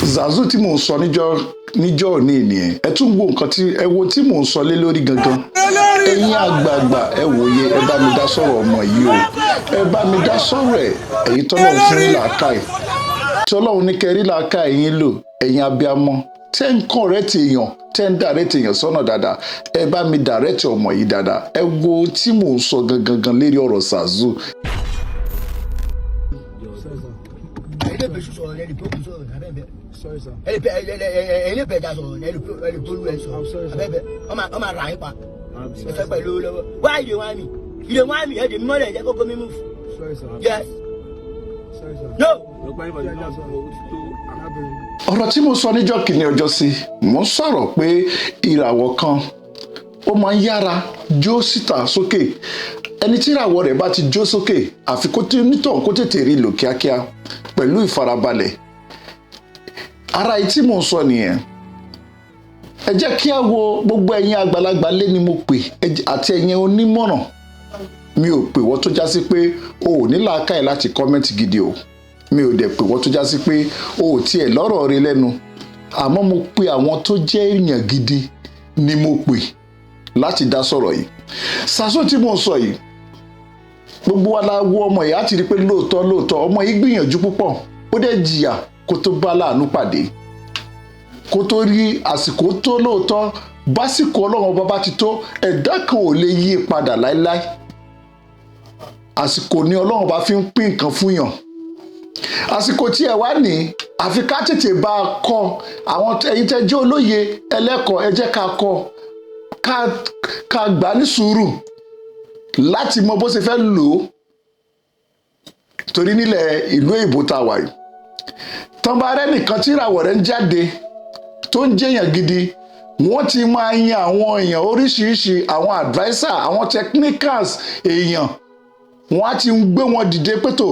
Zazu tí mò ń sọ níjọ́ òní nìyẹn. Ẹ tún wo nǹkan ẹ wo tí mò ń sọ lé lórí gangan. Ẹ̀yin àgbààgbà ẹ wòye ẹ bá mi dá sọ̀rọ̀ ọmọ yìí o. Ẹ bá mi dá sọ̀rọ̀ ẹ̀ èyí tọ́lọ́run fún ní làákàyè. Tí Ọlọ́run ní kẹrí làákàyè yín lò ẹ̀yin abiyamọ. Tẹ́ ń kọ̀rẹ́tì èèyàn tẹ́ ń dàrẹ́tì èèyàn sọ́nà dáadáa. Ẹ bá mi dàrẹ́tì ọmọ yìí dáadáa. Ẹ wo tí mò ń sọ gangan lérí ọ̀rọ̀ Zazu. Sorry, sir. Why you want me? You don't want me. You don't want me. You go move. Sorry, sir. Yes. Sorry, sir. No. Ọ̀rọ̀ tí mo sọ níjọ́ kìíní ọjọ́ sí, mo ń sọ̀rọ̀ pé ìràwọ̀ kan ó máa ń yára jó síta sókè. Ẹni tí ìràwọ̀ rẹ̀ bá ti jó sókè, àfi kó tètè rí lò kíákíá pẹ̀lú ìfarabalẹ̀. Ara yìí tí mò ń sọ nìyẹn. Ẹ jẹ́ kí a wo gbogbo ẹ̀yin àgbàlagbà lé ni mo pè àti ẹ̀yin onímọ̀ràn. Mi ò pè wọ́n tó já sí pé o ò ní làákàyè láti kọ́mẹ́ǹtì gidi o. Mi ò dẹ̀ pè wọ́n tó já sí pé o ò tiẹ̀ lọ́rọ̀ rí lẹ́nu. Àmọ́ mo pe àwọn tó jẹ́ èèyàn gidi ni mo pè láti dá sọ̀rọ̀ yìí. Zazu tí mò ń sọ yìí, gbogbo wa la wo ọmọ yìí á ti rí pé lóòótọ́ ọmọ yìí gbìyànjú púpọ̀. Ó dẹ̀ jìyà kó tó bá láàánú pàdé. Kó tó rí àsìkò tó lóòótọ́ básìkò Ọlọ́run ọba bá ti tó ẹ̀dá kan ò lè yí padà láéláé. Àsìkò ni Ọlọ́run ọba fi ń pín nǹkan fún yàn. Àsìkò tí ẹ wá ní àfi ká tètè bá a kọ́ àwọn ẹ̀yin tẹ́ jẹ́ olóye ẹlẹ́kọ̀ọ́ ẹ jẹ́ ká kọ́ ká gbà ní sùúrù láti mọ bó ṣe fẹ́ lò ó. Torí nílẹ̀ ìlú èbó tá a wà yìí tán bá rẹ́ nìkan tí ìràwọ̀ rẹ̀ ń jáde tó ń jẹ́yàn gidi wọ́n ti máa yan àwọn èèyàn oríṣiríṣi àwọn adviser àwọn technicals èèyàn wọ́n á ti gbé wọn dìde pétò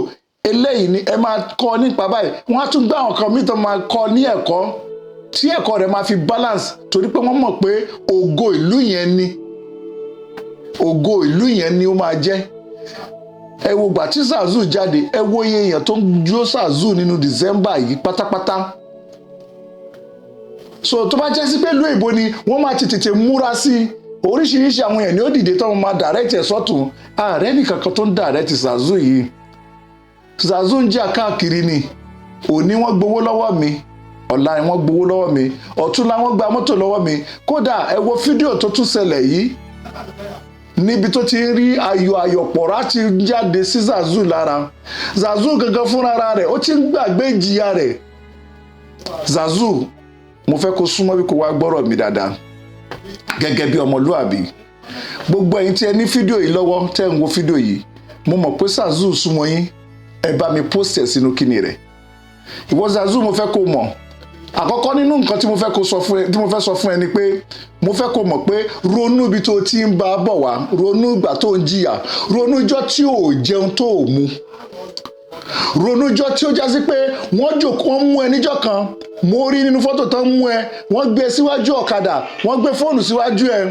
eléyìí ni ẹ máa kọ́ nípa báyìí wọ́n á tún gbé àwọn kan mìíràn máa kọ́ ní ẹ̀kọ́ tí ẹ̀kọ́ rẹ̀ máa fi balance torí pé wọ́n mọ̀ pé ògo ìlú yẹn ni ó máa jẹ́. Ẹ wo gbà tí Zazu jáde ẹ wo iye èèyàn tó ń jó Zazu nínú December yìí pátápátá. So tó bá jẹ́ sí pé ìlú èbó ni wọ́n máa ti tètè múra sí oríṣiríṣi àwọn èèyàn ní ó dìde tó máa direct ẹ̀ sọ́tún. Ààrẹ nìkan kan tó ń direct Zazu yìí. Zazu ń jà káàkiri ni òní wọ́n gbowó lọ́wọ́ mi ọ̀la ni wọ́n gbowó lọ́wọ́ mi ọ̀túnla wọ́n gba mọ́tò lọ́wọ́ mi kódà ẹ wo fídíò tó tún ṣẹlẹ̀ yìí níbi tó ti ń rí ayọ̀pọ̀ra ti jáde sí Zazu lára. Zazu gangan fúnra rẹ̀ ó ti ń gbàgbé ìjìyà rẹ̀. Zazu mo fẹ́ kó súnmọ́ bí kò wá gbọ́rọ̀ mi dáadáa gẹ́gẹ́ bí ọmọlúàbí. Gbogbo ẹ̀yin tí ẹ ní fídíò yìí lọ́wọ́ tẹ́ ń wo fídíò yìí mo mọ̀ pé Zazu súnmọ́ yín ẹ bá mi post ẹ̀ sínú kíni rẹ̀. Ìwọ Zazu mo fẹ́ kó mọ̀ àkọ́kọ́ nínú nǹkan tí mo fẹ́ sọ fún ẹ ni pé mo fẹ́ kó mọ̀ pé ronú ibi tó ti ń bá bọ̀ wá ronú ìgbà tó ń jìyà ronú ijọ́ tí ò jẹun tó ò mu ronú ijọ́ tí ó já sí pé wọ́n mú ẹ níjọ́ kan mo rí nínú fọ́tò tán mú ẹ wọ́n gbé síwájú ọ̀kadà wọ́n gbé fóònù síwájú ẹ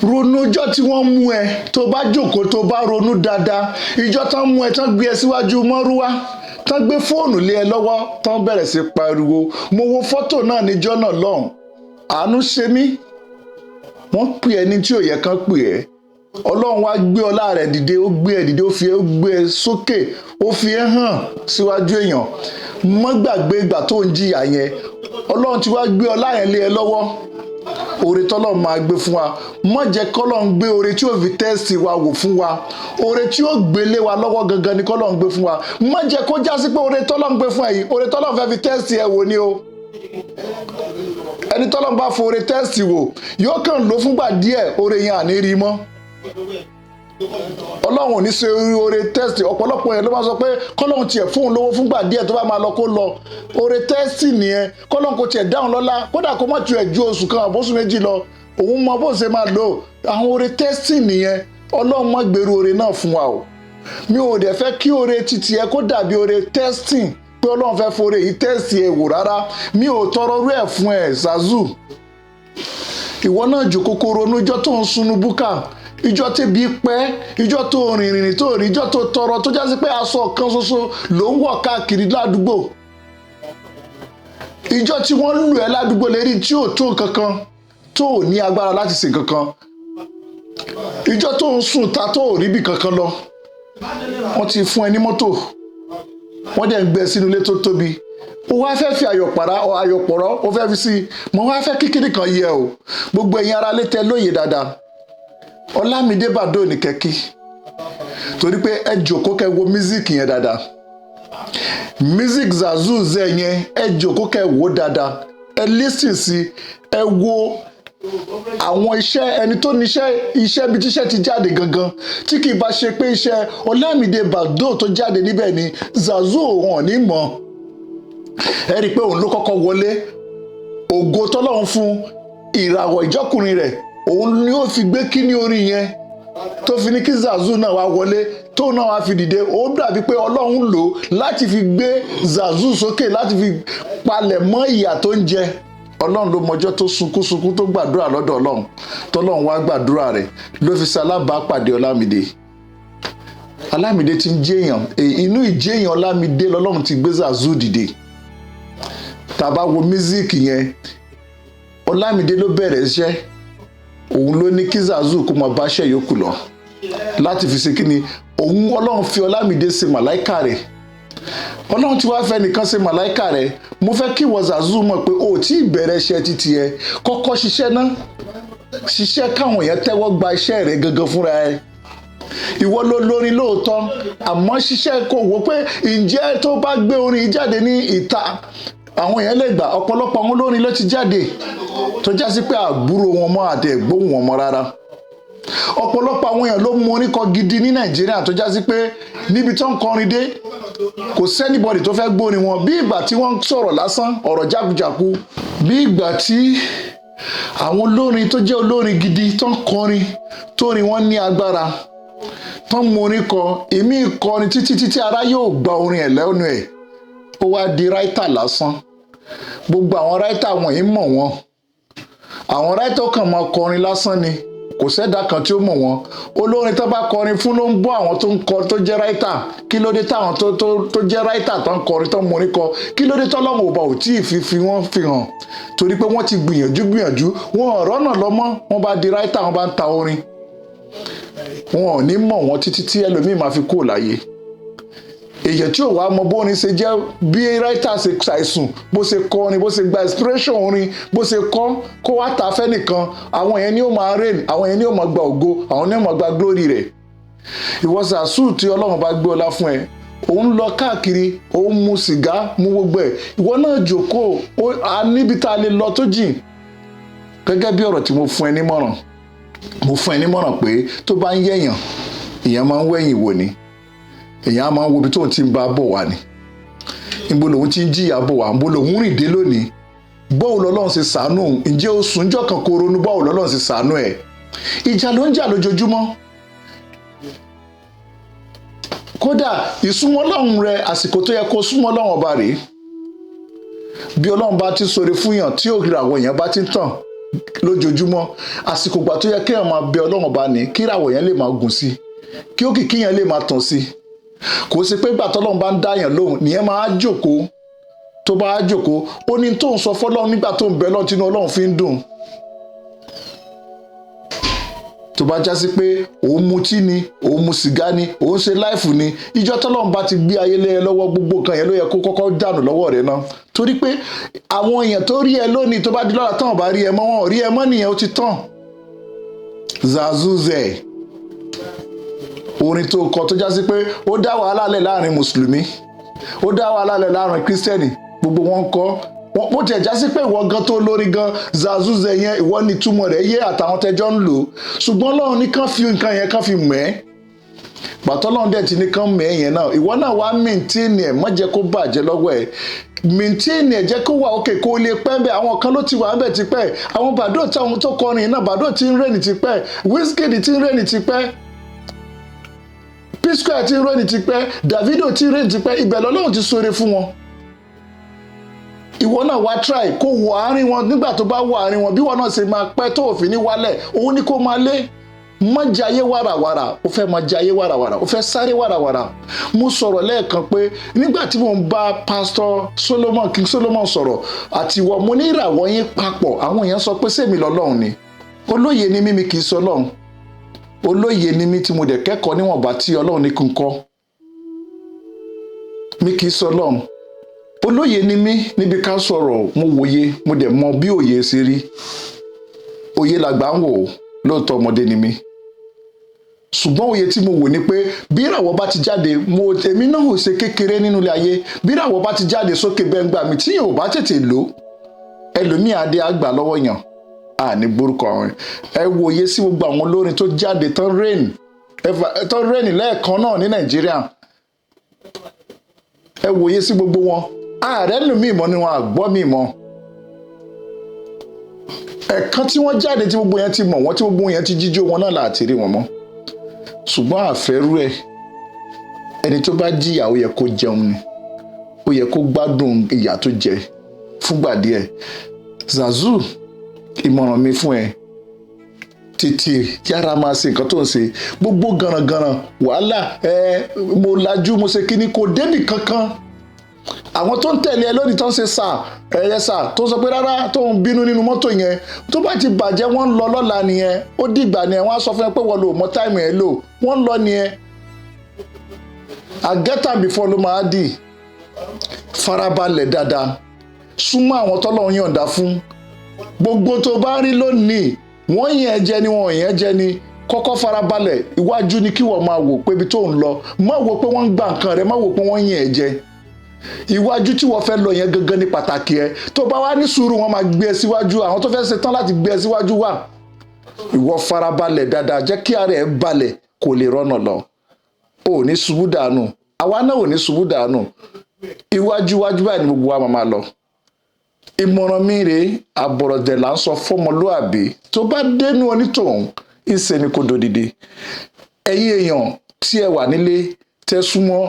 ronú ijọ́ tí wọ́n mú ẹ tó bá jókòó tó bá ronú dáadáa ijọ́ tán mú ẹ tán gbé ẹ síwájú mọ́rúwá tán gbé fóònù lé ẹ lọ́wọ́ tán bẹ̀rẹ̀ sí pariwo mo wo fọ́tò náà níjọ́ náà lọ́hùn àánú ṣe mí wọ́n pè ẹni tí ò yẹ kán pè ẹ́ Ọlọ́run wá gbé ọlá rẹ̀ dìde ó gbé ẹ dìde ó gbé ẹ sókè ó fi ẹ hàn síwájú èèyàn má gbàgbé ìgbà tó ń jìyà yẹn Ọlọ́run ti wá gbé ọlá yẹn lé ẹ lọ́wọ́ oore tọ́lọ́run máa gbé fún wa má jẹ́ kọ́lọ́run gbé oore tí ó fi tẹ́sì wa wò fún wa oore tí ó gbé lé wa lọ́wọ́ gangan ni kọ́lọ́run gbé fún wa má jẹ́ kó já sí pé oore tọ́lọ́run gbé fún ẹ yìí oore tọ́lọ́run fẹ́ fi tẹ́sì ẹ wò ni o ẹni tọ́lọ́run bá fo oore tẹ́sì wò yóò kàn lò fúngbà díẹ̀ oore yẹn àní rí mọ́ Ọlọ́run ò ní ṣe oore tẹ́sì ọ̀pọ̀lọpọ̀ yẹn ló máa sọ pé kọ́lọ́run tiẹ̀ fóun lówó fúngbà díẹ̀ tó bá máa lọ kó lọ oore tẹ́sì nìyẹn kọ́lọ́run kò tiẹ̀ dáhùn lọ́lá kódà kó má tiẹ̀ ju oṣù kan àbóṣù méjì lọ òun mọ bó ṣe máa lò àwọn oore tẹ́sì nìyẹn Ọlọ́run má gbèrú oore náà fún wa o mi ò dẹ̀ fẹ́ kí oore titi ẹ kó dàbí oore tẹ́sì pé Ọlọ́run fẹ́ foore yìí tẹ́sì ẹ wò rárá mi ò tọrọ rú ẹ̀ fún ẹ Zazu ìwọ náà jòkó kó ronú ijọ́ tó ń sunu búkà ìjọ́ tẹ̀bi pẹ́ ìjọ́ tó rìnrìn tó rí ìjọ́ tó tọrọ tó jásí pé aṣọ kan ṣoṣo ló ń wọ̀ káàkiri ládùúgbò ìjọ tí wọ́n lù ẹ́ ládùúgbò lérí tí ò tó kankan tó ò ní agbára láti sìn kankan ìjọ tó ń sùn ta tó ò rí bí kankan lọ wọ́n ti fún ẹ ní mọ́tò wọ́n dẹ̀ ń gbé sínú ilé tó tóbi ó wá fẹ́ fi ayọ̀pọ̀rọ̀ ó fẹ́ fi sí i mo wá fẹ́ kíkiri kan yẹ o gbogbo ẹ̀yin ara lé tẹ lóye dáadáa Ọlámídé Bàdóò ní kẹ́kí torí pé ẹ jòkó kẹ́ wo mísíkì yẹn dáadáa music Zazoo yẹn ẹ jòkó kẹ́ wò dáadáa ẹ lísìn sí ẹ wo àwọn iṣẹ́ ẹni tó ní iṣẹ́ bí tíṣẹ́ ti jáde gangan tí kì í bá ṣe pé iṣẹ́ Ọlámídé Bàdóò tó jáde níbẹ̀ ni Zazoo wọn ní mọ̀ ẹ rí i pé òun ló kọ́kọ́ wọlé ògo tọ́lọ́run fún ìràwọ̀ ìjọkùnrin rẹ̀ òun ni ó fi gbé kíní orin yẹn tó fi ní kí Zazoo náà wá wọlé tóun náà wá fi dìde ó dàbí pé Ọlọ́run lò láti fi gbé Zazoo sókè láti fi palẹ̀ mọ́ ìyà tó ń jẹ Ọlọ́run ló mọjọ́ tó sunkún tó gbàdúrà lọ́dọ̀ Ọlọ́run tọ́lọ́run wá gbàdúrà rẹ̀ ló fi ṣalábàápàdé Ọlámídé ti ń jẹ́yàn inú ìjẹ́yàn Ọlámídé lọ́lọ́run ti gbé Zazoo dìde tàbá wo mísíkì yẹn Ọlámídé ló bẹ̀rẹ̀ iṣẹ́ òun ló ní kí Zazoo kó máa báṣẹ́ yòókù lọ láti fi ṣe kíni òun Ọlọ́run fi Ọlámídé ṣe màláìkà rẹ̀ Ọlọ́run tí wàá fẹ́ nìkan ṣe màláìkà rẹ̀ mo fẹ́ kí ìwọ Zazoo mọ̀ pé o tí ì bẹ̀rẹ̀ iṣẹ́ títí ẹ kọ́kọ́ ṣiṣẹ́ náà ṣiṣẹ́ káwọn èèyàn tẹ́wọ́ gba iṣẹ́ rẹ̀ gangan fúnra ẹ ìwọ ló lórin lóòótọ́ àmọ́ ṣiṣẹ́ kò wò pé ǹjẹ́ tó bá gbé orin jáde ní ìta àwọn èèyàn lè gbà ọ̀pọ̀lọpọ̀ àwọn olórin ló ti jáde tó já sí pé àbúrò wọn mọ́ àti ẹ̀gbóhùn wọn mọ́ rárá ọ̀pọ̀lọpọ̀ àwọn èèyàn ló mú orin kọ gidi ní Nàìjíríà tó já sí pé níbi tó ń kọrin dé kò sẹ́nìbọ̀dì tó fẹ́ gbórin wọn bí ìgbà tí wọ́n ń sọ̀rọ̀ lásán ọ̀rọ̀ jákujàku bí ìgbà tí àwọn olórin tó jẹ́ olórin gidi tó ń kọrin tórin wọn ní agbára tó ń mú orin kọ èmi kọrin títí ara yóò gba orin ẹ̀ lẹ́nu ẹ̀ ó wá di ráítà lásán gbogbo àwọn ráítà wọ̀nyí mọ̀ wọ́n àwọn ráítà kàn máa kọrin lásán ni kò sẹ́dá kan tí ó mọ̀ wọ́n olórin tó bá kọrin fún ló ń bọ́ àwọn tó ń kọ tó jẹ́ ráítà kí ló dé táwọn tó jẹ́ ráítà tó ń kọrin tó ń morin kọ kí ló dé tọ́lọ́run ò bá ò tí ì fi wọ́n fi hàn torí pé wọ́n ti gbìyànjú wọn ọ̀rọ̀ náà lọ́mọ́ wọn bá di ráítà wọn bá ń ta orin wọn ò ní mọ̀ wọ́n títí tí ẹlòmíì máa fi kúrò láyé èyàn tí ò wá mọ bórin ṣe jẹ́ bí ráítà ṣe ṣàìsùn bó ṣe kọrin bó ṣe gba inspiration orin bó ṣe kọ kó wá ta fẹ́ nìkan àwọn yẹn ni ó máa reign àwọn yẹn ni ó máa gba ògo àwọn ni ó máa gba glory rẹ̀ ìwọ Zazoo tí Ọlọ́run bá gbé ọlá fún ẹ òun lọ káàkiri òun mu sìgá mu gbogbo ẹ̀ ìwọ náà jókòó a níbi tá a lè lọ tó jìn gẹ́gẹ́ bí ọ̀rọ̀ tí mo fún ẹ nímọ̀ràn pé tó bá ń yẹ̀yàn ìyẹn máa ń wẹ̀yìn wò ni èyàn á máa ń wo ibi tóun ti ń bá bọ̀ wá ni níbo lòun ti ń jìyà bọ̀ wá níbo lòun rìn dé lónìí báwo lọ́lọ́run ṣe ṣàánú òun ǹjẹ́ o sùn jọ́ kan kó ronú báwo lọ́lọ́run ṣe ṣàánú ẹ̀ ìjà ló ń jà lójoojúmọ́ kódà ìsúnmọ́ Ọlọ́run rẹ àsìkò tó yẹ kó súnmọ́ Ọlọ́run ọba rèé bí Ọlọ́run bá ti ṣoore fún yàn tí ìràwọ̀ èèyàn bá ti ń tàn lójoojúmọ́ àsìkò gbà tó yẹ kéèyàn máa bẹ Ọlọ́run ọba ní kí ìràwọ̀ yẹn lè máa gùn sí kí òkìkí yẹn lè máa tàn sí kò sí pé gbàtọ́ Ọlọ́run bá ń dáyàn lóhùn nìyẹn máa jókòó tó bá jókòó ó ní tóun sọ fọ́lọ́run nígbà tó ń bẹ lọ́run tínú Ọlọ́run fi ń dùn tó bá já sí pé òun mutí ni òun mu sìgá ni òun ṣe láìfù ni ìjọ tọ́lọ́run bá ti gbé ayé lé ẹ lọ́wọ́ gbogbo nǹkan yẹn ló yẹ kó kọ́kọ́ dànù lọ́wọ́ rẹ náà torí pé àwọn èèyàn tó rí ẹ lónìí tó bá di lọ́la táwọn bá rí ẹ mọ́ wọn ò rí ẹ mọ́ nìyẹn ó ti tán Zazoo orin tó kọ tó já sí pé ó dá wàhálà lẹ̀ láàrin mùsùlùmí ó dá wàhálà lẹ̀ láàrin kírísítẹ́nì gbogbo wọn kọ bó tiẹ̀ já sí pé ìwọ gan tó lórí gan Zazoo yẹn ìwọ ní túmọ̀ rẹ̀ yé àtàwọn tẹjọ́ ń lò ṣùgbọ́n Ọlọ́run ní kàn fi nǹkan yẹn kàn fi mẹ́ pàtó Ọlọ́run dẹ̀ ti ní kàn mẹ́ yẹn náà ìwọ náà wá mìntíìnì ẹ̀ má jẹ́ kó bàjẹ́ lọ́wọ́ ẹ̀ mìntíìnì ẹ̀ jẹ́ kó wà òkè kó lè pẹ́ bẹ́ẹ̀ àwọn kan ló ti wà bẹ́ẹ̀ ti pẹ́ àwọn Bàdóò táwọn tó kọrin náà Bàdóò ti ń rẹ́ni ti pẹ́ Wizkid ti ń rẹ́ni ti pẹ́ P-Square ti ń rẹ́ni ti pẹ́ Davido ti ń rẹ́ni ti pẹ́ ibẹ̀ lọ́lọ́run ti ṣoore fún wọn ìwọ náà wá try kó wọ àárín wọn nígbà tó bá wọ àárín wọn bí wọn náà ṣe máa pẹ́ tó òfin ní wálẹ̀ òun ni kó máa lé má jayé wàràwàrà ó fẹ́ má jayé wàràwàrà ó fẹ́ sáré wàràwàrà. Mo sọ̀rọ̀ lẹ́ẹ̀kan pé nígbà tí mo ń bá Pastor Solomon King Solomon sọ̀rọ̀ àti ìwọ mo ní ìràwọ̀ yín papọ̀, àwọn èèyàn sọ pé sèmi lọ́lọ́run ni. Olóye ni mí kì í sọ Ọlọ́run. Olóye ni mí tí mo dẹ̀ kẹ́kọ̀ọ́ níwọ̀nba tí Ọlọ́run ní kí n kọ́. Mi kì í sọ Ọlọ́run. Olóye ni mí níbi ká sọ̀rọ̀, mo wòye, mo dẹ̀ mọ bí òye ṣe rí. Òye làgbà ń wò, lóòótọ́ ọmọdé ni mí. Ṣùgbọ́n òye tí mo wò ni pé bí ìràwọ̀ bá ti jáde, èmi náà ò ṣe kékeré nínú ilé ayé. Bí ìràwọ̀ bá ti jáde sókè bẹ́ngbà mi tí yóò bá tètè lò, ẹlòmíì adé àgbà lọ́wọ́ yàn. Ní gbórúkọ àwọn ẹ wòye sí gbogbo àwọn olórin tó jáde tán rẹ́ẹ̀nì lẹ́ẹ̀kan náà ní Nàìjíríà. Ẹ wòye sí gbogbo wọn. Ààrẹ lù mí mọ́ ni wọn àgbọ́ mi mọ́. Ẹ̀kan tí wọ́n jáde tí gbogbo yẹn ti mọ̀ wọ́n tí gbogbo yẹn ti jíjó wọn náà láti rí wọn mọ́. Ṣùgbọ́n àfẹ́rú ẹ̀ ẹni tó bá jìyà ó yẹ kó jẹun ni. Ó yẹ kó gbádùn ìyà tó jẹ fúngbà díẹ̀. Zazu, ìmọ̀ràn mi fún ẹ tètè yára máa ṣe nǹkan tó ń ṣe. Gbogbo gànràngànràn wàhálà mo lajú mo ṣe kíní kò débì kankan. Àwọn tó ń tẹ̀lé ẹ lónìí tó ń ṣe sà tó sọ pé rárá tó ń bínú nínú mọ́tò yẹn tó bá ti bàjẹ́ wọ́n ń lọ lọ́la nìyẹn. Ó dìgbà nìyẹn wọ́n á sọ fún ẹ pé wọ́n lò mọ́ táìmù ẹ lò wọ́n ń lọ nìyẹn. I get am before ló máa dì. Farabalẹ̀ dáadáa súnmọ́ àwọn tọ́lọ́run yọ̀ǹda fún. Gbogbo tó bá rí lónìí wọ́n yẹn jẹ ni wọ́n yẹn jẹ ni. Kọ́kọ́ farabalẹ̀ iwájú ni kí wọ́n máa wò pé ibi tó ń lọ. Má wò pé wọ́n ń gba nǹkan rẹ, má wò pé wọ́n yẹn jẹ. Iwájú tí wọ́n fẹ́ lọ yẹn gangan ní pàtàkì ẹ. Tó bá wá ní sùúrù wọ́n máa gbé ẹ síwájú. Àwọn tó fẹ́ ṣe tán láti gbé ẹ síwájú wà. Ìwọ farabalẹ̀ dáadáa jẹ́ kí ara ẹ balẹ̀ kó lè rọ́nà lọ. O ò ní ṣubú dànù. Àwa náà ò ní ṣubú dànù. Iwájú báyìí ni gbogbo wa máa lọ. Ìmọ̀ràn mi rèé, àbọ̀rọ̀dẹ̀ là ń sọ fọ́mọlúàbí. Tó bá dénú onítọ̀hún, ìṣe ni kò dòdìdì. Ẹ̀yin èèyàn tí ẹ wà nílé tẹ́ súnmọ́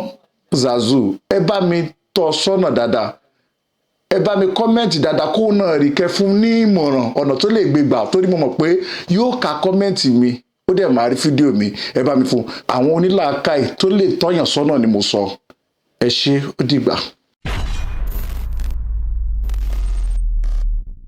Zazu, ẹ bá mi tọ́ sọ́nà dáadáa. Ẹ bá mi kọ́mẹ́ǹtì dáadáa kó náà rí kẹ́ fún ní ìmọ̀ràn ọ̀nà tó lè gbé gbà torí mo mọ̀ pé yóò ka kọ́mẹ́ǹtì mi ó dẹ̀ máa rí fídíò mi. Ẹ bá mi fún àwọn onílàákàyè tó lè tọ́yàn sọ́nà ni mo sọ. Ẹ ṣé, ó dìgbà.